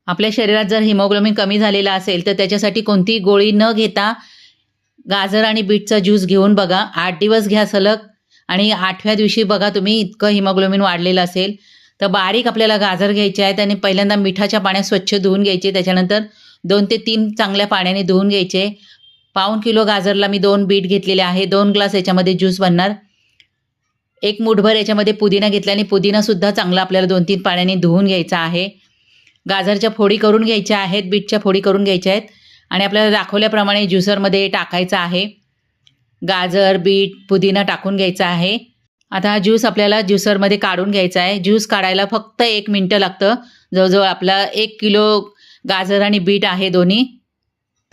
आपल्या शरीरात जर हिमोग्लोबिन कमी झालेला असेल तर त्याच्यासाठी कोणतीही गोळी न घेता गाजर आणि बीटचा ज्यूस घेऊन बघा. 8 दिवस घ्या सलग आणि 8व्या दिवशी बघा तुम्ही इतकं हिमोग्लोबिन वाढलेलं असेल. तर बारीक आपल्याला गाजर घ्यायचे आहेत आणि पहिल्यांदा मिठाच्या पाण्यात स्वच्छ धुवून घ्यायचे. त्याच्यानंतर 2 ते 3 चांगल्या पाण्याने धुवून घ्यायचे. पाऊण किलो गाजरला मी 2 बीट घेतलेले आहे. 2 ग्लास याच्यामध्ये ज्यूस बनणार. 1 मूठभर याच्यामध्ये पुदिना घेतला आणि पुदिनासुद्धा चांगला आपल्याला 2-3 पाण्याने धुवून घ्यायचा आहे. गाजरच्या फोडी करून घ्यायच्या आहेत, बीटच्या फोडी करून घ्यायच्या आहेत आणि आपल्याला दाखवल्याप्रमाणे ज्युसरमध्ये टाकायचं आहे. गाजर, बीट, पुदिना टाकून घ्यायचा आहे. आता हा ज्यूस आपल्याला ज्युसरमध्ये काढून घ्यायचा आहे. ज्यूस काढायला फक्त 1 मिनटं लागतं. जवळजवळ आपला 1 किलो गाजर आणि बीट आहे दोन्ही.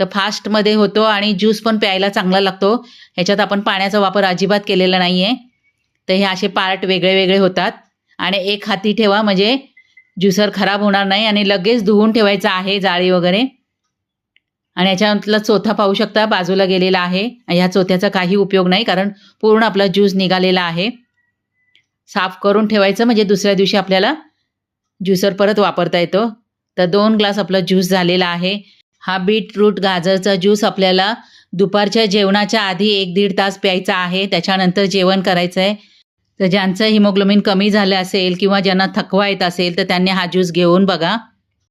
तर फास्टमध्ये होतो आणि ज्यूस पण प्यायला चांगला लागतो. ह्याच्यात आपण पाण्याचा वापर अजिबात केलेला नाही आहे. तर हे असे पार्ट वेगळे वेगळे होतात आणि एक हाती ठेवा म्हणजे ज्युसर खराब होणार नाही आणि लगेच धुवून ठेवायचं आहे जाळी वगैरे. आणि याच्यातला चोथा पाहू शकता बाजूला गेलेला आहे. ह्या चोथ्याचा काही उपयोग नाही कारण पूर्ण आपला ज्यूस निघालेला आहे. साफ करून ठेवायचं म्हणजे दुसऱ्या दिवशी आपल्याला ज्युसर परत वापरता येतो. तर 2 ग्लास आपला ज्यूस झालेला आहे. हा बीटरूट गाजरचा ज्यूस आपल्याला दुपारच्या जेवणाच्या आधी 1-1.5 तास प्यायचा आहे. त्याच्यानंतर जेवण करायचं आहे. तर ज्यांचं हिमोग्लोबिन कमी झालं असेल किंवा ज्यांना थकवा येत असेल तर त्यांनी हा ज्यूस घेऊन बघा.